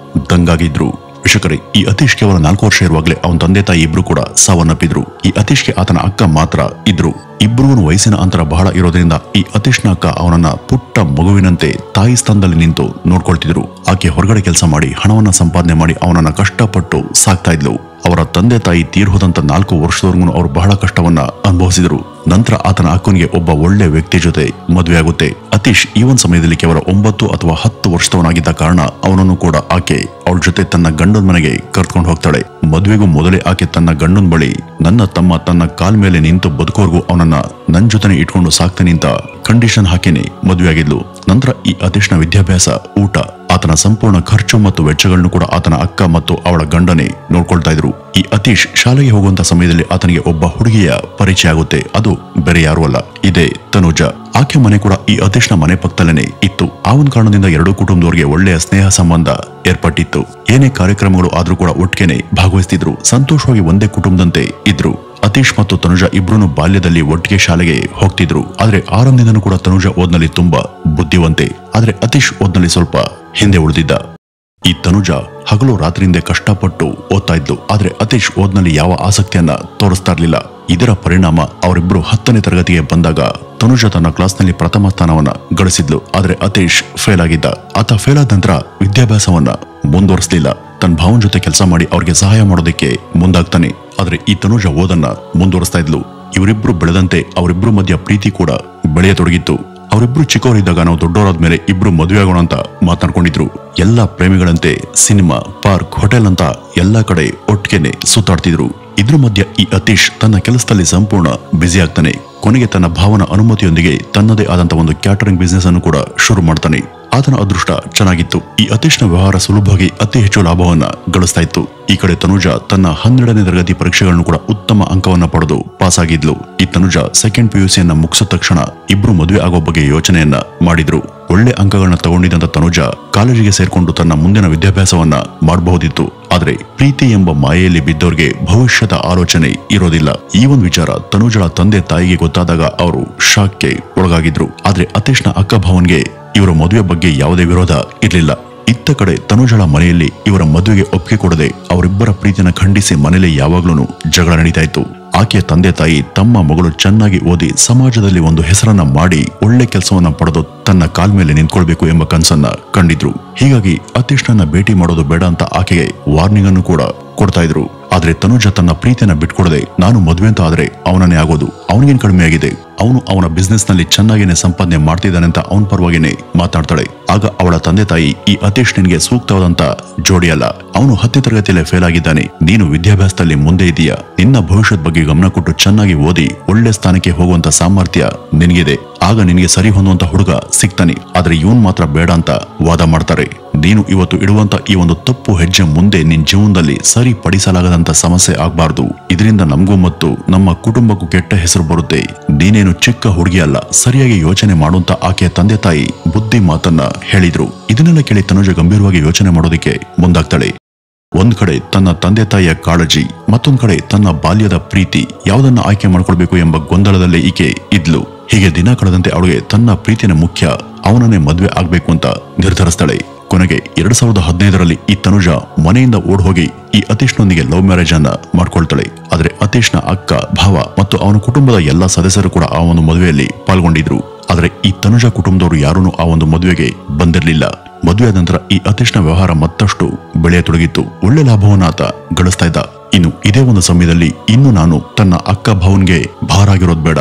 ದಂಗಾಗಿದ್ರು. ವೀಕ್ಷಕರೇ, ಈ ಅತೀಶ್ ಕೇವಲ 4 ವರ್ಷ ಇರುವಾಗಲೇ ಅವನ ತಂದೆ ತಾಯಿ ಇಬ್ರು ಕೂಡ ಸಾವನ್ನಪ್ಪಿದ್ರು. ಈ ಅತೀಶ್ಗೆ ಆತನ ಅಕ್ಕ ಮಾತ್ರ ಇದ್ರು. ಇಬ್ರಿಗೂ ವಯಸ್ಸಿನ ಅಂತರ ಬಹಳ ಇರೋದ್ರಿಂದ ಈ ಅತೀಶ್ನ ಅಕ್ಕ ಅವನನ್ನ ಪುಟ್ಟ ಮಗುವಿನಂತೆ ತಾಯಿ ಸ್ಥಾನದಲ್ಲಿ ನಿಂತು ನೋಡ್ಕೊಳ್ತಿದ್ರು. ಆಕೆ ಹೊರಗಡೆ ಕೆಲಸ ಮಾಡಿ ಹಣವನ್ನ ಸಂಪಾದನೆ ಮಾಡಿ ಅವನನ್ನ ಕಷ್ಟಪಟ್ಟು ಸಾಕ್ತಾ ಇದ್ಲು. ಅವರ ತಂದೆ ತಾಯಿ ತೀರ್ ಹೋದಂತ 4 ವರ್ಷದವರೆಗೂ ಅವರು ಬಹಳ ಕಷ್ಟವನ್ನ ಅನುಭವಿಸಿದ್ರು. ನಂತರ ಆತನ ಅಕ್ಕನಿಗೆ ಒಬ್ಬ ಒಳ್ಳೆ ವ್ಯಕ್ತಿ ಜೊತೆ ಮದುವೆ ಆಗುತ್ತೆ. ಅತೀಶ್ ಈ ಒಂದು ಸಮಯದಲ್ಲಿ ಕೇವಲ 9 ಅಥವಾ 10 ವರ್ಷದವನಾಗಿದ್ದ ಕಾರಣ ಅವನನ್ನು ಕೂಡ ಆಕೆ ಅವಳ ಜೊತೆ ತನ್ನ ಗಂಡನ ಮನೆಗೆ ಕರ್ಕೊಂಡು ಹೋಗ್ತಾಳೆ. ಮದುವೆಗೂ ಮೊದಲೇ ಆಕೆ ತನ್ನ ಗಂಡನ ಬಳಿ ನನ್ನ ತಮ್ಮ ತನ್ನ ಕಾಲ್ ಮೇಲೆ ನಿಂತು ಬದುಕೋರ್ಗೂ ಅವನನ್ನ ನನ್ ಜೊತೆನೆ ಇಟ್ಕೊಂಡು ಸಾಕ್ತೇನೆ ಅಂತ ಕಂಡೀಷನ್ ಹಾಕಿನೇ ಮದುವೆ ಆಗಿದ್ಲು. ನಂತರ ಈ ಅತೀಶ್ನ ವಿದ್ಯಾಭ್ಯಾಸ, ಊಟ, ಆತನ ಸಂಪೂರ್ಣ ಖರ್ಚು ಮತ್ತು ವೆಚ್ಚಗಳನ್ನು ಕೂಡ ಆತನ ಅಕ್ಕ ಮತ್ತು ಅವಳ ಗಂಡನೇ ನೋಡ್ಕೊಳ್ತಾ ಇದ್ರು. ಈ ಅತೀಶ್ ಶಾಲೆಗೆ ಹೋಗುವಂತ ಸಮಯದಲ್ಲಿ ಆತನಿಗೆ ಒಬ್ಬ ಹುಡುಗಿಯ ಪರಿಚಯ ಆಗುತ್ತೆ. ಅದು ಬೇರೆ ಯಾರು ಅಲ್ಲ, ಇದೇ ತನುಜಾ. ಆಕೆ ಮನೆ ಕೂಡ ಈ ಅತೀಶ್ನ ಮನೆ ಪಕ್ಕದಲ್ಲೇನೆ ಇತ್ತು. ಆ ಒಂದು ಕಾರಣದಿಂದ ಎರಡೂ ಕುಟುಂಬದವರಿಗೆ ಒಳ್ಳೆಯ ಸ್ನೇಹ ಸಂಬಂಧ ಏರ್ಪಟ್ಟಿತ್ತು. ಏನೇ ಕಾರ್ಯಕ್ರಮಗಳು ಆದ್ರೂ ಕೂಡ ಒಟ್ಟಿಗೆನೆ ಭಾಗವಹಿಸ್ತಿದ್ರು. ಸಂತೋಷವಾಗಿ ಒಂದೇ ಕುಟುಂಬದಂತೆ ಇದ್ರು. ಅತೀಶ್ ಮತ್ತು ತನುಜಾ ಇಬ್ರು ಬಾಲ್ಯದಲ್ಲಿ ಒಟ್ಟಿಗೆ ಶಾಲೆಗೆ ಹೋಗ್ತಿದ್ರು. ಆದ್ರೆ ಆರಂಭದಿಂದನೂ ಕೂಡ ತನುಜಾ ಓದ್ನಲ್ಲಿ ತುಂಬಾ ಬುದ್ಧಿವಂತೆ. ಆದ್ರೆ ಅತೀಶ್ ಓದ್ನಲ್ಲಿ ಸ್ವಲ್ಪ ಹಿಂದೆ ಉಳಿದಿದ್ದ. ಈ ತನುಜಾ ಹಗಲು ರಾತ್ರಿಯಿಂದ ಕಷ್ಟಪಟ್ಟು ಓದ್ತಾ ಇದ್ಲು. ಆದ್ರೆ ಅತೀಶ್ ಓದ್ನಲ್ಲಿ ಯಾವ ಆಸಕ್ತಿಯನ್ನ ತೋರಿಸ್ತಾ ಇರ್ಲಿಲ್ಲ. ಇದರ ಪರಿಣಾಮ ಅವರಿಬ್ರು 10ನೇ ತರಗತಿಗೆ ಬಂದಾಗ ತನುಜಾ ತನ್ನ ಕ್ಲಾಸ್ನಲ್ಲಿ ಪ್ರಥಮ ಸ್ಥಾನವನ್ನ ಗಳಿಸಿದ್ಲು. ಆದ್ರೆ ಅತೀಶ್ ಫೇಲ್ ಆಗಿದ್ದ. ಆತ ಫೇಲ್ ಆದ ನಂತರ ವಿದ್ಯಾಭ್ಯಾಸವನ್ನ ಮುಂದುವರಿಸಲಿಲ್ಲ. ತನ್ನ ಭಾವನ ಜೊತೆ ಕೆಲಸ ಮಾಡಿ ಅವ್ರಿಗೆ ಸಹಾಯ ಮಾಡೋದಕ್ಕೆ ಮುಂದಾಗ್ತಾನೆ. ಆದ್ರೆ ಈ ತನುಜಾ ಓದನ್ನ ಮುಂದುವರಿಸ್ತಾ ಇದ್ಲು. ಇವರಿಬ್ರು ಬೆಳೆದಂತೆ ಅವರಿಬ್ರು ಮಧ್ಯ ಪ್ರೀತಿ ಕೂಡ ಬೆಳೆಯತೊಡಗಿತ್ತು. ಅವರಿಬ್ರು ಚಿಕ್ಕವರಿದ್ದಾಗ ನಾವು ದೊಡ್ಡವರಾದ್ಮೇಲೆ ಇಬ್ರು ಮದುವೆ ಆಗೋಣ ಅಂತ ಮಾತನಾಡ್ಕೊಂಡಿದ್ರು. ಎಲ್ಲಾ ಪ್ರೇಮಿಗಳಂತೆ ಸಿನಿಮಾ, ಪಾರ್ಕ್, ಹೋಟೆಲ್ ಅಂತ ಎಲ್ಲಾ ಕಡೆ ಒಟ್ಟಿಗೆನೆ ಸುತ್ತಾಡ್ತಿದ್ರು. ಇದ್ರ ಮಧ್ಯ ಈ ಅತೀಶ್ ತನ್ನ ಕೆಲಸದಲ್ಲಿ ಸಂಪೂರ್ಣ ಬ್ಯುಸಿ ಆಗ್ತಾನೆ. ಕೊನೆಗೆ ತನ್ನ ಭಾವನ ಅನುಮತಿಯೊಂದಿಗೆ ತನ್ನದೇ ಆದಂತ ಒಂದು ಕ್ಯಾಟರಿಂಗ್ ಬಿಸ್ನೆಸ್ ಅನ್ನು ಕೂಡ ಶುರು ಮಾಡ್ತಾನೆ. ಆತನ ಅದೃಷ್ಟ ಚೆನ್ನಾಗಿತ್ತು. ಈ ಅತೀಶ್ನ ವ್ಯವಹಾರ ಸುಲಭವಾಗಿ ಅತಿ ಹೆಚ್ಚು ಲಾಭವನ್ನ ಗಳಿಸ್ತಾ ಇತ್ತು. ಈ ಕಡೆ ತನುಜಾ ತನ್ನ 12ನೇ ತರಗತಿ ಪರೀಕ್ಷೆಗಳನ್ನು ಕೂಡ ಉತ್ತಮ ಅಂಕವನ್ನ ಪಡೆದು ಪಾಸ್ ಆಗಿದ್ಲು. ಈ ತನುಜಾ ಸೆಕೆಂಡ್ PUCಯನ್ನ ಮುಗಿಸಿದ ತಕ್ಷಣ ಇಬ್ರು ಮದುವೆ ಆಗೋ ಬಗ್ಗೆ ಯೋಚನೆಯನ್ನ ಮಾಡಿದ್ರು. ಒಳ್ಳೆ ಅಂಕಗಳನ್ನ ತಗೊಂಡಿದ್ದಂತ ತನುಜಾ ಕಾಲೇಜಿಗೆ ಸೇರ್ಕೊಂಡು ತನ್ನ ಮುಂದಿನ ವಿದ್ಯಾಭ್ಯಾಸವನ್ನ ಮಾಡಬಹುದಿತ್ತು. ಆದ್ರೆ ಪ್ರೀತಿ ಎಂಬ ಮಾಯೆಯಲ್ಲಿ ಬಿದ್ದವ್ರಿಗೆ ಭವಿಷ್ಯದ ಆಲೋಚನೆ ಇರೋದಿಲ್ಲ. ಈ ಒಂದು ವಿಚಾರ ತನುಜಳ ತಂದೆ ತಾಯಿಗೆ ಗೊತ್ತಾದಾಗ ಅವರು ಶಾಕ್ಗೆ ಒಳಗಾಗಿದ್ರು. ಆದ್ರೆ ಅತೀಶ್ನ ಅಕ್ಕ ಭಾವನ್ಗೆ ಇವರ ಮದುವೆ ಬಗ್ಗೆ ಯಾವುದೇ ವಿರೋಧ ಇರ್ಲಿಲ್ಲ. ಇತ್ತ ಕಡೆ ತನುಜಳ ಮನೆಯಲ್ಲಿ ಇವರ ಮದುವೆಗೆ ಒಪ್ಪಿಗೆ ಕೊಡದೆ ಅವರಿಬ್ಬರ ಪ್ರೀತಿನ ಖಂಡಿಸಿ ಮನೆಯಲ್ಲಿ ಯಾವಾಗ್ಲೂ ಜಗಳ ನಡೀತಾ ಇತ್ತು. ಆಕೆಯ ತಂದೆ ತಾಯಿ ತಮ್ಮ ಮಗಳು ಚೆನ್ನಾಗಿ ಓದಿ ಸಮಾಜದಲ್ಲಿ ಒಂದು ಹೆಸರನ್ನ ಮಾಡಿ ಒಳ್ಳೆ ಕೆಲಸವನ್ನ ಪಡೆದು ತನ್ನ ಕಾಲ್ ಮೇಲೆ ನಿಂತ್ಕೊಳ್ಬೇಕು ಎಂಬ ಕನಸನ್ನ ಕಂಡಿದ್ರು. ಹೀಗಾಗಿ ಅತೀಶ್ನನ್ನ ಭೇಟಿ ಮಾಡೋದು ಬೇಡ ಅಂತ ಆಕೆಗೆ ವಾರ್ನಿಂಗ್ ಅನ್ನು ಕೂಡ ಕೊಡ್ತಾ ಇದ್ರು. ಆದ್ರೆ ತನುಜಾ ತನ್ನ ಪ್ರೀತಿಯನ್ನ ಬಿಟ್ಕೊಡದೆ ನಾನು ಮದುವೆ ಅಂತ ಆದ್ರೆ ಅವನನ್ನೇ ಆಗೋದು, ಅವನಿಗೇನ್ ಕಡಿಮೆ ಆಗಿದೆ, ಅವನು ಅವನ ಬಿಸ್ನೆಸ್ ನಲ್ಲಿ ಚೆನ್ನಾಗೇನೆ ಸಂಪಾದನೆ ಮಾಡ್ತಿದ್ದಾನೆ ಅಂತ ಅವನ ಪರವಾಗಿನೇ ಮಾತನಾಡ್ತಾಳೆ. ಆಗ ಅವಳ ತಂದೆ ತಾಯಿ, ಈ ಅತೀಶ್ ನಿನ್ಗೆ ಸೂಕ್ತವಾದಂತ ಜೋಡಿ ಅಲ್ಲ, ಅವನು 10ನೇ ತರಗತಿಯಲ್ಲೇ ಫೇಲ್ ಆಗಿದ್ದಾನೆ, ನೀನು ವಿದ್ಯಾಭ್ಯಾಸದಲ್ಲಿ ಮುಂದೆ ಇದೆಯಾ, ನಿನ್ನ ಭವಿಷ್ಯದ ಬಗ್ಗೆ ಗಮನ ಕೊಟ್ಟು ಚೆನ್ನಾಗಿ ಓದಿ ಒಳ್ಳೆ ಸ್ಥಾನಕ್ಕೆ ಹೋಗುವಂತ ಸಾಮರ್ಥ್ಯ ನಿನಗಿದೆ, ಆಗ ನಿನಗೆ ಸರಿ ಹೊಂದುವಂತ ಹುಡುಗ ಸಿಗ್ತಾನೆ, ಆದ್ರೆ ಇವನ್ ಮಾತ್ರ ಬೇಡ ಅಂತ ವಾದ ಮಾಡ್ತಾರೆ. ನೀನು ಇವತ್ತು ಇಡುವಂತ ಈ ಒಂದು ತಪ್ಪು ಹೆಜ್ಜೆ ಮುಂದೆ ನಿನ್ ಜೀವನದಲ್ಲಿ ಸರಿಪಡಿಸಲಾಗದಂತ ಸಮಸ್ಯೆ ಆಗ್ಬಾರ್ದು, ಇದರಿಂದ ನಮಗೂ ಮತ್ತು ನಮ್ಮ ಕುಟುಂಬಕ್ಕೂ ಕೆಟ್ಟ ಹೆಸರು ಬರುತ್ತೆ, ನೀನೇನು ಚಿಕ್ಕ ಹುಡುಗಿ ಅಲ್ಲ, ಸರಿಯಾಗಿ ಯೋಚನೆ ಮಾಡುವಂತ ಆಕೆಯ ತಂದೆ ತಾಯಿ ಬುದ್ಧಿ ಮಾತನ್ನ ಹೇಳಿದ್ರು. ಇದನ್ನೆಲ್ಲ ಕೇಳಿ ತನುಜ ಗಂಭೀರವಾಗಿ ಯೋಚನೆ ಮಾಡೋದಕ್ಕೆ ಮುಂದಾಗ್ತಾಳೆ. ಒಂದ್ ಕಡೆ ತನ್ನ ತಂದೆ ತಾಯಿಯ ಕಾಳಜಿ, ಮತ್ತೊಂದ್ ಕಡೆ ತನ್ನ ಬಾಲ್ಯದ ಪ್ರೀತಿ, ಯಾವುದನ್ನ ಆಯ್ಕೆ ಮಾಡ್ಕೊಳ್ಬೇಕು ಎಂಬ ಗೊಂದಲದಲ್ಲೇ ಈಕೆ ಇದ್ಲು. ಹೀಗೆ ದಿನ ಕಳೆದಂತೆ ಅವಳಿಗೆ ತನ್ನ ಪ್ರೀತಿನ ಮುಖ್ಯ, ಅವನನ್ನೇ ಮದ್ವೆ ಆಗ್ಬೇಕು ಅಂತ ನಿರ್ಧರಿಸ್ತಾಳೆ. ಕೊನೆಗೆ 2015ರಲ್ಲಿ ಈ ತನುಜ ಮನೆಯಿಂದ ಓಡ್ ಹೋಗಿ ಈ ಅತೀಶ್ನೊಂದಿಗೆ ಲವ್ ಮ್ಯಾರೇಜ್ ಅನ್ನ ಮಾಡ್ಕೊಳ್ತಾಳೆ. ಆದ್ರೆ ಅತೀಶ್ನ ಅಕ್ಕ, ಭಾವ ಮತ್ತು ಅವನ ಕುಟುಂಬದ ಎಲ್ಲಾ ಸದಸ್ಯರು ಕೂಡ ಆ ಒಂದು ಮದುವೆಯಲ್ಲಿ ಪಾಲ್ಗೊಂಡಿದ್ರು. ಆದ್ರೆ ಈ ತನುಜ ಕುಟುಂಬದವರು ಯಾರೂ ಆ ಒಂದು ಮದುವೆಗೆ ಬಂದಿರಲಿಲ್ಲ. ಮದುವೆ ನಂತರ ಈ ಅತೀಶ್ನ ವ್ಯವಹಾರ ಮತ್ತಷ್ಟು ಬೆಳೆಯತೊಡಗಿತ್ತು. ಒಳ್ಳೆ ಲಾಭವನ್ನ ಆತ ಗಳಿಸ್ತಾ ಇದ್ದ. ಇನ್ನು ಇದೇ ಒಂದು ಸಮಯದಲ್ಲಿ ಇನ್ನು ನಾನು ತನ್ನ ಅಕ್ಕ ಭಾವನ್ಗೆ ಭಾರ ಆಗಿರೋದ್ ಬೇಡ,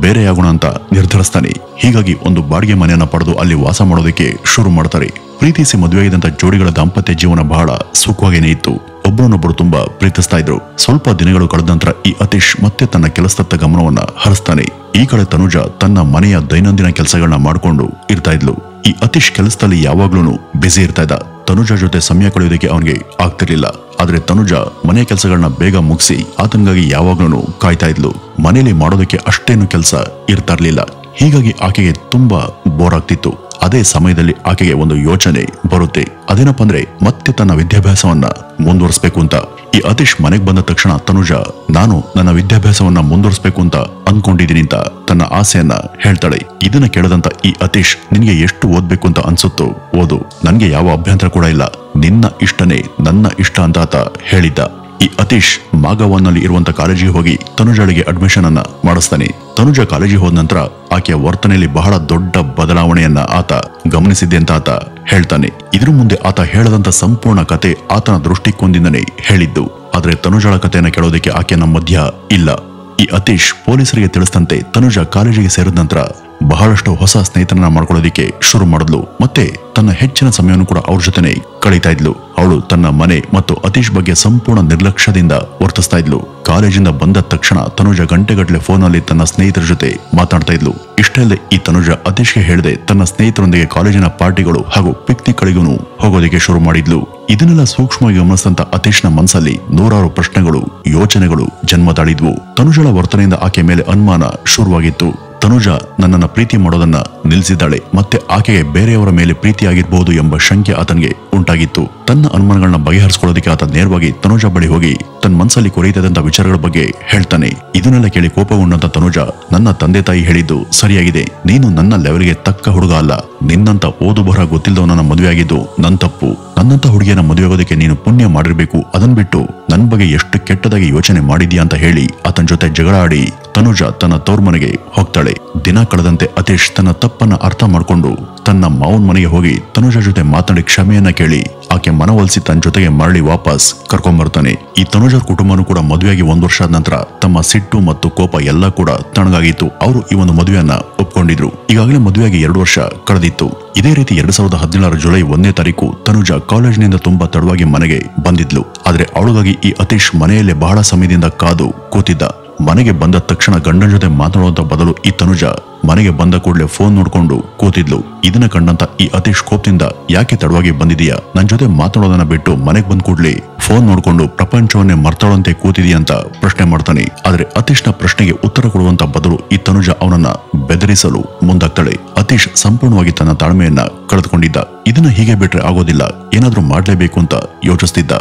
ಬೇರೆಯಾಗೋಣ ಅಂತ ನಿರ್ಧರಿಸ್ತಾನೆ. ಹೀಗಾಗಿ ಒಂದು ಬಾಡಿಗೆ ಮನೆಯನ್ನ ಪಡೆದು ಅಲ್ಲಿ ವಾಸ ಮಾಡೋದಕ್ಕೆ ಶುರು ಮಾಡ್ತಾರೆ. ಪ್ರೀತಿಸಿ ಮದುವೆಯಾಗಿದ್ದಂತ ಜೋಡಿಗಳ ದಾಂಪತ್ಯ ಜೀವನ ಬಹಳ ಸುಖವಾಗೇನೆ ಇತ್ತು. ಒಬ್ಬರನ್ನೊಬ್ಬರು ತುಂಬಾ ಪ್ರೀತಿಸ್ತಾ ಇದ್ರು. ಸ್ವಲ್ಪ ದಿನಗಳು ಕಳೆದ ನಂತರ ಈ ಅತೀಶ್ ಮತ್ತೆ ತನ್ನ ಕೆಲಸದತ್ತ ಗಮನವನ್ನ ಹರಿಸ್ತಾನೆ. ಈ ಕಡೆ ತನುಜ ತನ್ನ ಮನೆಯ ದೈನಂದಿನ ಕೆಲಸಗಳನ್ನ ಮಾಡ್ಕೊಂಡು ಇರ್ತಾ ಇದ್ಲು. ಈ ಅತೀಶ್ ಕೆಲಸದಲ್ಲಿ ಯಾವಾಗ್ಲೂ ಬ್ಯುಸಿ ಇರ್ತಾ ಇದ್ದ. ತನುಜ ಜೊತೆ ಸಮಯ ಕಳೆಯೋದಕ್ಕೆ ಅವನಿಗೆ ಆಗ್ತಿರ್ಲಿಲ್ಲ. ಆದ್ರೆ ತನುಜ ಮನೆ ಕೆಲಸಗಳನ್ನ ಬೇಗ ಮುಗಿಸಿ ಆತನಿಗಾಗಿ ಯಾವಾಗ್ಲೂ ಕಾಯ್ತಾ ಇದ್ಲು. ಮನೇಲಿ ಮಾಡೋದಕ್ಕೆ ಅಷ್ಟೇನು ಕೆಲಸ ಇರ್ತಾ ಇರ್ಲಿಲ್ಲ. ಹೀಗಾಗಿ ಆಕೆಗೆ ತುಂಬಾ ಬೋರ್ ಆಗ್ತಿತ್ತು. ಅದೇ ಸಮಯದಲ್ಲಿ ಆಕೆಗೆ ಒಂದು ಯೋಚನೆ ಬರುತ್ತೆ. ಅದೇನಪ್ಪ ಅಂದ್ರೆ ಮತ್ತೆ ತನ್ನ ವಿದ್ಯಾಭ್ಯಾಸವನ್ನ ಮುಂದುವರಿಸಬೇಕು ಅಂತ. ಈ ಅತೀಶ್ ಮನೆಗೆ ಬಂದ ತಕ್ಷಣ ತನುಜ, ನಾನು ನನ್ನ ವಿದ್ಯಾಭ್ಯಾಸವನ್ನ ಮುಂದುವರಿಸಬೇಕು ಅಂತ ಅನ್ಕೊಂಡಿದ್ದೀನಿ ಅಂತ ತನ್ನ ಆಸೆಯನ್ನ ಹೇಳ್ತಾಳೆ. ಇದನ್ನ ಕೇಳದಂತ ಈ ಅತೀಶ್, ನಿನ್ಗೆ ಎಷ್ಟು ಓದ್ಬೇಕು ಅಂತ ಅನ್ಸುತ್ತೋ ಓದು, ನನ್ಗೆ ಯಾವ ಅಭ್ಯಂತರ ಕೂಡ ಇಲ್ಲ, ನಿನ್ನ ಇಷ್ಟನೇ ನನ್ನ ಇಷ್ಟ ಅಂತ ಆತ ಹೇಳಿದ್ದ. ಈ ಅತೀಶ್ ಮಾಗವನ್ನಲ್ಲಿ ಇರುವಂತ ಕಾಲೇಜಿಗೆ ಹೋಗಿ ತನುಜಳಿಗೆ ಅಡ್ಮಿಷನ್ ಅನ್ನ ಮಾಡಿಸ್ತಾನೆ. ತನುಜ ಕಾಲೇಜಿಗೆ ಹೋದ ನಂತರ ಆಕೆಯ ವರ್ತನೆಯಲ್ಲಿ ಬಹಳ ದೊಡ್ಡ ಬದಲಾವಣೆಯನ್ನ ಆತ ಗಮನಿಸಿದ್ದೆ ಅಂತ ಆತ ಹೇಳ್ತಾನೆ. ಇದ್ರ ಮುಂದೆ ಆತ ಹೇಳದಂತ ಸಂಪೂರ್ಣ ಕತೆ ಆತನ ದೃಷ್ಟಿಕೋನದಿಂದನೇ ಹೇಳಿದ್ದು. ಆದ್ರೆ ತನುಜಳ ಕಥೆಯನ್ನ ಕೇಳೋದಕ್ಕೆ ಆಕೆಯ ಮಧ್ಯ ಇಲ್ಲ. ಈ ಅತೀಶ್ ಪೊಲೀಸರಿಗೆ ತಿಳಿಸಿದಂತೆ ತನುಜ ಕಾಲೇಜಿಗೆ ಸೇರಿದ ನಂತರ ಬಹಳಷ್ಟು ಹೊಸ ಸ್ನೇಹಿತರನ್ನ ಮಾಡ್ಕೊಳ್ಳೋದಿಕ್ಕೆ ಶುರು ಮಾಡಿದ್ಲು. ಮತ್ತೆ ತನ್ನ ಹೆಚ್ಚಿನ ಸಮಯವನ್ನು ಕೂಡ ಅವ್ರ ಜೊತೆನೆ ಕಳೀತಾ ಇದ್ಲು. ಅವಳು ತನ್ನ ಮನೆ ಮತ್ತು ಅತೀಶ್ ಬಗ್ಗೆ ಸಂಪೂರ್ಣ ನಿರ್ಲಕ್ಷ್ಯದಿಂದ ವರ್ತಿಸ್ತಾ ಇದ್ಲು. ಕಾಲೇಜಿಂದ ಬಂದ ತಕ್ಷಣ ತನುಜ ಗಂಟೆಗಟ್ಟಲೆ ಫೋನಲ್ಲಿ ತನ್ನ ಸ್ನೇಹಿತರ ಜೊತೆ ಮಾತಾಡ್ತಾ ಇದ್ಲು. ಇಷ್ಟಲ್ಲದೆ ಈ ತನುಜ ಅತೀಶ್ಗೆ ಹೇಳದೆ ತನ್ನ ಸ್ನೇಹಿತರೊಂದಿಗೆ ಕಾಲೇಜಿನ ಪಾರ್ಟಿಗಳು ಹಾಗೂ ಪಿಕ್ನಿಕ್ಗಳಿಗೂ ಹೋಗೋದಕ್ಕೆ ಶುರು ಮಾಡಿದ್ಲು. ಇದನ್ನೆಲ್ಲ ಸೂಕ್ಷ್ಮವಾಗಿ ಗಮನಿಸಿದಂತ ಅತೀಶ್ನ ಮನಸ್ಸಲ್ಲಿ ನೂರಾರು ಪ್ರಶ್ನೆಗಳು, ಯೋಚನೆಗಳು ಜನ್ಮ ತಾಳಿದ್ವು. ತನುಜಳ ವರ್ತನೆಯಿಂದ ಆಕೆ ಮೇಲೆ ಅನುಮಾನ ಶುರುವಾಗಿತ್ತು. ತನುಜ ನನ್ನನ್ನ ಪ್ರೀತಿ ಮಾಡೋದನ್ನ ನಿಲ್ಲಿಸಿದ್ದಾಳೆ, ಮತ್ತೆ ಆಕೆಗೆ ಬೇರೆಯವರ ಮೇಲೆ ಪ್ರೀತಿ ಆಗಿರಬಹುದು ಎಂಬ ಶಂಕೆ ಆತನಿಗೆ ಉಂಟಾಗಿತ್ತು. ತನ್ನ ಅನುಮಾನಗಳನ್ನ ಬಗೆಹರಿಸಿಕೊಳ್ಳೋದಕ್ಕೆ ಆತ ನೇರವಾಗಿ ತನುಜ ಬಳಿ ಹೋಗಿ ತನ್ನ ಮನಸ್ಸಲ್ಲಿ ಕೊರೆಯುತ್ತಿದ್ದಂತ ವಿಚಾರಗಳ ಬಗ್ಗೆ ಹೇಳ್ತಾನೆ. ಇದನ್ನೆಲ್ಲ ಕೇಳಿ ಕೋಪಗೊಂಡಂತ ತನುಜ, ನನ್ನ ತಂದೆ ತಾಯಿ ಹೇಳಿದ್ದು ಸರಿಯಾಗಿದೆ, ನೀನು ನನ್ನ ಲೆವೆಲ್ಗೆ ತಕ್ಕ ಹುಡುಗ ಅಲ್ಲ, ನಿನ್ನಂತ ಓದು ಬರಹ ಗೊತ್ತಿಲ್ಲದವನನ್ನ ಮದುವೆ ಆಗಿದ್ದು ನನ್ ತಪ್ಪು, ನನ್ನಂತ ಹುಡುಗಿಯನ್ನ ಮದುವೆ ಆಗೋದಕ್ಕೆ ನೀನು ಪುಣ್ಯ ಮಾಡಿರ್ಬೇಕು, ಅದನ್ ಬಿಟ್ಟು ನನ್ ಬಗ್ಗೆ ಎಷ್ಟು ಕೆಟ್ಟದಾಗಿ ಯೋಚನೆ ಮಾಡಿದ್ಯಾ ಅಂತ ಹೇಳಿ ಆತನ ಜೊತೆ ಜಗಳ ಆಡಿ ತನುಜ ತನ್ನ ತವ್ರ ಮನೆಗೆ ಹೋಗ್ತಾಳೆ. ದಿನ ಕಳೆದಂತೆ ಅತೀಶ್ ತನ್ನ ತಪ್ಪನ್ನ ಅರ್ಥ ಮಾಡ್ಕೊಂಡು ತನ್ನ ಮಾವನ್ ಮನೆಗೆ ಹೋಗಿ ತನುಜ ಜೊತೆ ಮಾತಾಡಿ ಕ್ಷಮೆಯನ್ನ ಕೇಳಿ ಆಕೆ ಮನವೊಲಿಸಿ ತನ್ನ ಜೊತೆಗೆ ಮರಳಿ ವಾಪಸ್ ಕರ್ಕೊಂಡ್ಬರ್ತಾನೆ. ಈ ತನುಜರ ಕುಟುಂಬನೂ ಕೂಡ ಮದುವೆಯಾಗಿ 1 ವರ್ಷದ ನಂತರ ತಮ್ಮ ಸಿಟ್ಟು ಮತ್ತು ಕೋಪ ಎಲ್ಲ ಕೂಡ ತಣ್ಣಗಾಗಿತ್ತು. ಅವರು ಈ ಒಂದು ಮದುವೆಯನ್ನ ಒಪ್ಕೊಂಡಿದ್ರು. ಈಗಾಗಲೇ ಮದುವೆಯಾಗಿ 2 ವರ್ಷ ಕಳೆದಿತ್ತು. ಇದೇ ರೀತಿ 2017 ಜುಲೈ 1ನೇ ತಾರೀಕು ತನುಜ ಕಾಲೇಜಿನಿಂದ ತುಂಬಾ ತಡವಾಗಿ ಮನೆಗೆ ಬಂದಿದ್ಲು. ಆದ್ರೆ ಅವಳಿಗಾಗಿ ಈ ಅತೀಶ್ ಮನೆಯಲ್ಲೇ ಬಹಳ ಸಮಯದಿಂದ ಕಾದು ಕೂತಿದ್ದ. ಮನೆಗೆ ಬಂದ ತಕ್ಷಣ ಗಂಡನ ಜೊತೆ ಮಾತನಾಡುವಂತ ಬದಲು ಈ ತನುಜ ಮನೆಗೆ ಬಂದ ಕೂಡಲೇ ಫೋನ್ ನೋಡ್ಕೊಂಡು ಕೂತಿದ್ಲು. ಇದನ್ನ ಕಂಡಂತ ಈ ಅತೀಶ್ ಕೋಪದಿಂದ, ಯಾಕೆ ತಡವಾಗಿ ಬಂದಿದೀಯಾ, ನನ್ ಜೊತೆ ಮಾತಾಡೋದನ್ನ ಬಿಟ್ಟು ಮನೆಗೆ ಬಂದ್ ಕೂಡ್ಲಿ ಫೋನ್ ನೋಡ್ಕೊಂಡು ಪ್ರಪಂಚವನ್ನೇ ಮರ್ತಾಳಂತೆ ಕೂತಿದೀಯ ಅಂತ ಪ್ರಶ್ನೆ ಮಾಡ್ತಾನೆ. ಆದ್ರೆ ಅತೀಶ್ನ ಪ್ರಶ್ನೆಗೆ ಉತ್ತರ ಕೊಡುವಂತ ಬದಲು ಈ ತನುಜ ಅವನನ್ನ ಬೆದರಿಸಲು ಮುಂದಾಗ್ತಾಳೆ. ಅತೀಶ್ ಸಂಪೂರ್ಣವಾಗಿ ತನ್ನ ತಾಳ್ಮೆಯನ್ನ ಕಳೆದುಕೊಂಡಿದ್ದ. ಇದನ್ನ ಹೀಗೆ ಬಿಟ್ರೆ ಆಗೋದಿಲ್ಲ, ಏನಾದ್ರೂ ಮಾಡ್ಲೇಬೇಕು ಅಂತ ಯೋಚಿಸ್ತಿದ್ದ.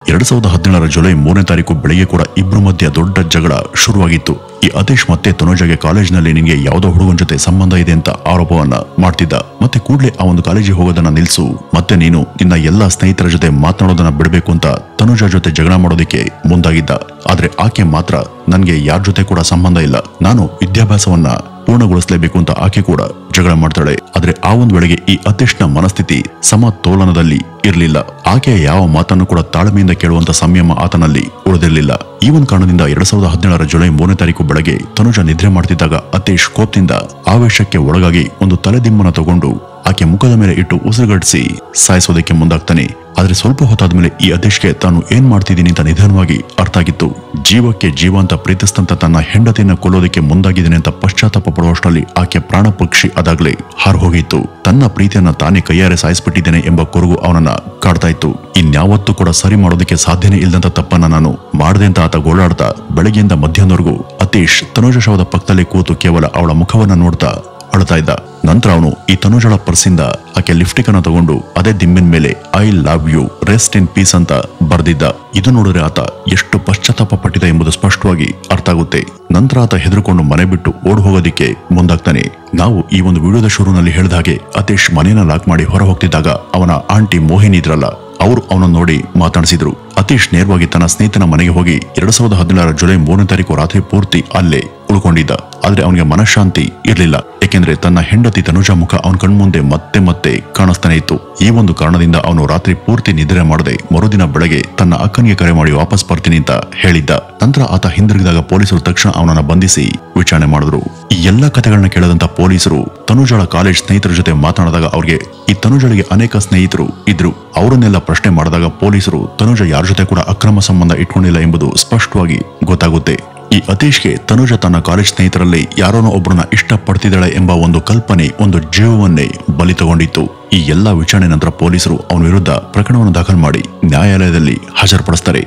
2017 ಜುಲೈ 3ನೇ ತಾರೀಕು ಬೆಳಿಗ್ಗೆ ಕೂಡ ಇಬ್ರು ಮಧ್ಯ ದೊಡ್ಡ ಜಗಳ ಶುರುವಾಗಿತ್ತು. ಈ ಅತೀಶ್ ಮತ್ತೆ ತನುಜಗೆ ಕಾಲೇಜಿನಲ್ಲಿ ನಿನ್ಗೆ ಯಾವುದೋ ಹುಡುಗನ ಜೊತೆ ಸಂಬಂಧ ಇದೆ ಅಂತ ಆರೋಪವನ್ನ ಮಾಡ್ತಿದ್ದ. ಮತ್ತೆ ಕೂಡ್ಲೆ ಆ ಒಂದು ಕಾಲೇಜಿಗೆ ಹೋಗೋದನ್ನ ನಿಲ್ಸು, ಮತ್ತೆ ನೀನು ನಿನ್ನ ಎಲ್ಲಾ ಸ್ನೇಹಿತರ ಜೊತೆ ಮಾತನಾಡೋದನ್ನ ಬಿಡಬೇಕು ಅಂತ ತನುಜ ಜೊತೆ ಜಗಳ ಮಾಡೋದಕ್ಕೆ ಮುಂದಾಗಿದ್ದ. ಆದ್ರೆ ಆಕೆ ಮಾತ್ರ, ನನ್ಗೆ ಯಾರ ಜೊತೆ ಕೂಡ ಸಂಬಂಧ ಇಲ್ಲ, ನಾನು ವಿದ್ಯಾಭ್ಯಾಸವನ್ನ ಪೂರ್ಣಗೊಳಿಸಲೇಬೇಕು ಅಂತ ಆಕೆ ಕೂಡ ಜಗಳ ಮಾಡ್ತಾಳೆ. ಆದ್ರೆ ಆ ಒಂದು ವೇಳೆಗೆ ಈ ಅತೀಶ್ನ ಮನಸ್ಥಿತಿ ಸಮತೋಲನದಲ್ಲಿ ಇರಲಿಲ್ಲ. ಆಕೆಯ ಯಾವ ಮಾತನ್ನು ಕೂಡ ತಾಳ್ಮೆಯಿಂದ ಕೇಳುವಂತ ಸಂಯಮ ಆತನಲ್ಲಿ ಉಳಿದಿರಲಿಲ್ಲ. ಈ ಒಂದು ಕಾರಣದಿಂದ 2017 ಜುಲೈ 3ನೇ ತಾರೀಕು ಬೆಳಗ್ಗೆ ತನುಜಾ ನಿದ್ರೆ ಮಾಡ್ತಿದ್ದಾಗ ಅತೀಶ್ ಕೋಪದಿಂದ ಆವೇಶಕ್ಕೆ ಒಳಗಾಗಿ ಒಂದು ತಲೆದಿಂಬನ ತಗೊಂಡು ಆಕೆ ಮುಖದ ಮೇಲೆ ಇಟ್ಟು ಉಸಿರುಗಟ್ಟಿಸಿ ಸಾಯಿಸೋದಕ್ಕೆ ಮುಂದಾಗ್ತಾನೆ. ಆದ್ರೆ ಸ್ವಲ್ಪ ಹೊತ್ತಾದ್ಮೇಲೆ ಈ ಅತೀಶ್ಗೆ ತಾನು ಏನ್ ಮಾಡ್ತಿದ್ದೀನಿ ಅಂತ ನಿಧಾನವಾಗಿ ಅರ್ಥ ಆಗಿತ್ತು. ಜೀವಕ್ಕೆ ಜೀವ ಅಂತ ಪ್ರೀತಿಸ್ತಂತ ತನ್ನ ಹೆಂಡತಿಯನ್ನು ಕೊಲ್ಲೋದಕ್ಕೆ ಮುಂದಾಗಿದ್ದೇನೆ ಅಂತ ಪಶ್ಚಾತ್ತಾಪ ಪಡುವಷ್ಟರಲ್ಲಿ ಆಕೆ ಪ್ರಾಣ ಪಕ್ಷಿ ಅದಾಗ್ಲೇ ಹಾರು ಹೋಗಿತ್ತು. ತನ್ನ ಪ್ರೀತಿಯನ್ನ ತಾನೇ ಕೈಯಾರೆ ಸಾಯಿಸ್ಬಿಟ್ಟಿದ್ದೇನೆ ಎಂಬ ಕೊರಗು ಅವನನ್ನ ಕಾಡ್ತಾ ಇತ್ತು. ಇನ್ಯಾವತ್ತೂ ಕೂಡ ಸರಿ ಮಾಡೋದಕ್ಕೆ ಸಾಧ್ಯನೇ ಇಲ್ಲದಂತ ತಪ್ಪನ್ನ ನಾನು ಮಾಡದೆ ಅಂತ ಆತ ಗೋಳಾಡ್ತಾ ಬೆಳಗ್ಗೆಯಿಂದ ಮಧ್ಯಾಹ್ನವರೆಗೂ ಅತೀಶ್ ತನುಜಾ ಶವದ ಪಕ್ಕದಲ್ಲಿ ಕೂತು ಕೇವಲ ಅವಳ ಮುಖವನ್ನ ನೋಡ್ತಾ ಅಳ್ತಾ ಇದ್ದ. ನಂತರ ಅವನು ಈ ತನುಜಳ ಪರ್ಸಿಂದ ಆಕೆ ಲಿಫ್ಟಿಕ್ ಅನ್ನ ತಗೊಂಡು ಅದೇ ದಿಂಬಿನ ಮೇಲೆ I love you rest in peace ಅಂತ ಬರ್ದಿದ್ದ. ಇದು ನೋಡಿದ್ರೆ ಆತ ಎಷ್ಟು ಪಶ್ಚಾತ್ತಾಪ ಪಟ್ಟಿದೆ ಎಂಬುದು ಸ್ಪಷ್ಟವಾಗಿ ಅರ್ಥ ಆಗುತ್ತೆ. ನಂತರ ಆತ ಹೆದರ್ಕೊಂಡು ಮನೆ ಬಿಟ್ಟು ಓಡ್ ಹೋಗೋದಿಕ್ಕೆ ಮುಂದಾಗ್ತಾನೆ. ನಾವು ಈ ಒಂದು ವಿಡಿಯೋದ ಶುರುವಿನಲ್ಲಿ ಹೇಳಿದ ಹಾಗೆ ಅತೀಶ್ ಮನೆಯನ್ನ ಲಾಕ್ ಮಾಡಿ ಹೊರ ಹೋಗ್ತಿದ್ದಾಗ ಅವನ ಆಂಟಿ ಮೋಹಿನಿ ಇದ್ರಲ್ಲ, ಅವರು ಅವನನ್ನು ನೋಡಿ ಮಾತಾಡಿಸಿದ್ರು. ಅತೀಶ್ ನೇರವಾಗಿ ತನ್ನ ಸ್ನೇಹಿತನ ಮನೆಗೆ ಹೋಗಿ 2017 ಜುಲೈ 3ನೇ ತಾರೀಕು ರಾತ್ರಿ ಪೂರ್ತಿ ಅಲ್ಲೇ ಉಳ್ಕೊಂಡಿದ್ದ. ಆದ್ರೆ ಅವನಿಗೆ ಮನಃಶಾಂತಿ ಇರಲಿಲ್ಲ. ಯಾಕೆಂದ್ರೆ ತನ್ನ ಹೆಂಡತಿ ತನುಜಾ ಮುಖ ಅವನ ಕಣ್ಮುಂದೆ ಮತ್ತೆ ಮತ್ತೆ ಕಾಣಿಸ್ತಾನೆ ಇತ್ತು. ಈ ಒಂದು ಕಾರಣದಿಂದ ಅವನು ರಾತ್ರಿ ಪೂರ್ತಿ ನಿದ್ರೆ ಮಾಡದೆ ಮರುದಿನ ಬೆಳಗ್ಗೆ ತನ್ನ ಅಕ್ಕನಿಗೆ ಕರೆ ಮಾಡಿ ವಾಪಸ್ ಬರ್ತೀನಿ ಅಂತ ಹೇಳಿದ್ದ. ನಂತರ ಆತ ಹಿಂದಿರುಗಿದಾಗ ಪೊಲೀಸರು ತಕ್ಷಣ ಅವನನ್ನ ಬಂಧಿಸಿ ವಿಚಾರಣೆ ಮಾಡಿದ್ರು. ಈ ಎಲ್ಲಾ ಕಥೆಗಳನ್ನ ಕೇಳದಂತ ಪೊಲೀಸರು ತನುಜಾಳ ಕಾಲೇಜ್ ಸ್ನೇಹಿತರ ಜೊತೆ ಮಾತನಾಡಿದಾಗ ಅವ್ರಿಗೆ ಈ ತನುಜಾಳಿಗೆ ಅನೇಕ ಸ್ನೇಹಿತರು ಇದ್ರು. ಅವರನ್ನೆಲ್ಲ ಪ್ರಶ್ನೆ ಮಾಡಿದಾಗ ಪೊಲೀಸರು ತನುಜಾ ಯಾರ ಜೊತೆ ಕೂಡ ಅಕ್ರಮ ಸಂಬಂಧ ಇಟ್ಕೊಂಡಿಲ್ಲ ಎಂಬುದು ಸ್ಪಷ್ಟವಾಗಿ ಗೊತ್ತಾಗುತ್ತೆ. ಈ ಅತೀಶ್ಗೆ ತನುಜಾ ತನ್ನ ಕಾಲೇಜ್ ಸ್ನೇಹಿತರಲ್ಲಿ ಯಾರನ್ನೋ ಒಬ್ಬರನ್ನ ಇಷ್ಟಪಡ್ತಿದ್ದಾಳೆ ಎಂಬ ಒಂದು ಕಲ್ಪನೆ ಒಂದು ಜೀವವನ್ನೇ ಬಲಿ ತಗೊಂಡಿತ್ತು. ಈ ಎಲ್ಲಾ ವಿಚಾರಣೆ ನಂತರ ಪೊಲೀಸರು ಅವನ ವಿರುದ್ಧ ಪ್ರಕರಣವನ್ನು ದಾಖಲು ಮಾಡಿ ನ್ಯಾಯಾಲಯದಲ್ಲಿ ಹಾಜರುಪಡಿಸ್ತಾರೆ.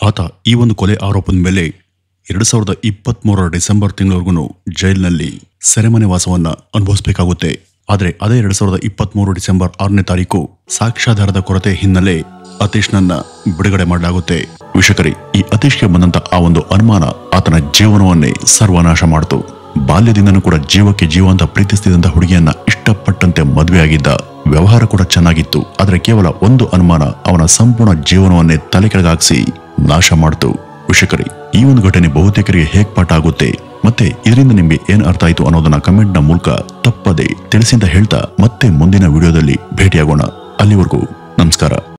ಆತ ಈ ಒಂದು ಕೊಲೆ ಆರೋಪದ ಮೇಲೆ 2023 ಡಿಸೆಂಬರ್ ತಿಂಗಳವರೆಗೂ ಜೈಲಿನಲ್ಲಿ ಸೆರೆಮನೆ ವಾಸವನ್ನ ಅನುಭವಿಸಬೇಕಾಗುತ್ತೆ. ಆದ್ರೆ ಅದೇ 2023 ಡಿಸೆಂಬರ್ 6ನೇ ತಾರೀಕು ಸಾಕ್ಷ್ಯಾಧಾರದ ಕೊರತೆ ಹಿನ್ನೆಲೆ ಅತೀಶ್ನನ್ನ ಬಿಡುಗಡೆ ಮಾಡಲಾಗುತ್ತೆ. ವೀಕ್ಷಕರೇ, ಈ ಅತೀಶ್ಗೆ ಬಂದಂತ ಆ ಒಂದು ಅನುಮಾನ ಆತನ ಜೀವನವನ್ನೇ ಸರ್ವನಾಶ ಮಾಡಿತು. ಬಾಲ್ಯದಿಂದನೂ ಕೂಡ ಜೀವಕ್ಕೆ ಜೀವ ಅಂತ ಪ್ರೀತಿಸ್ತಿದ್ದಂತ ಹುಡುಗಿಯನ್ನ ಇಷ್ಟಪಟ್ಟಂತೆ ಮದುವೆಯಾಗಿದ್ದ. ವ್ಯವಹಾರ ಕೂಡ ಚೆನ್ನಾಗಿತ್ತು. ಆದ್ರೆ ಕೇವಲ ಒಂದು ಅನುಮಾನ ಅವನ ಸಂಪೂರ್ಣ ಜೀವನವನ್ನೇ ತಲೆ ಕೆಳಗಾಗಿಸಿ ನಾಶ ಮಾಡಿತು. ವೀಕ್ಷಕರೇ, ಈ ಒಂದು ಘಟನೆ ಬಹುತೇಕರಿಗೆ ಹೇಗ್ ಪಾಠ ಆಗುತ್ತೆ ಮತ್ತೆ ಇದರಿಂದ ನಿಮ್ಗೆ ಏನ್ ಅರ್ಥ ಆಯ್ತು ಅನ್ನೋದನ್ನ ಕಮೆಂಟ್ ನ ಮೂಲಕ ತಪ್ಪದೆ ತಿಳಿಸಿ ಅಂತ ಹೇಳ್ತಾ ಮತ್ತೆ ಮುಂದಿನ ವಿಡಿಯೋದಲ್ಲಿ ಭೇಟಿಯಾಗೋಣ. ಅಲ್ಲಿವರೆಗೂ ನಮಸ್ಕಾರ.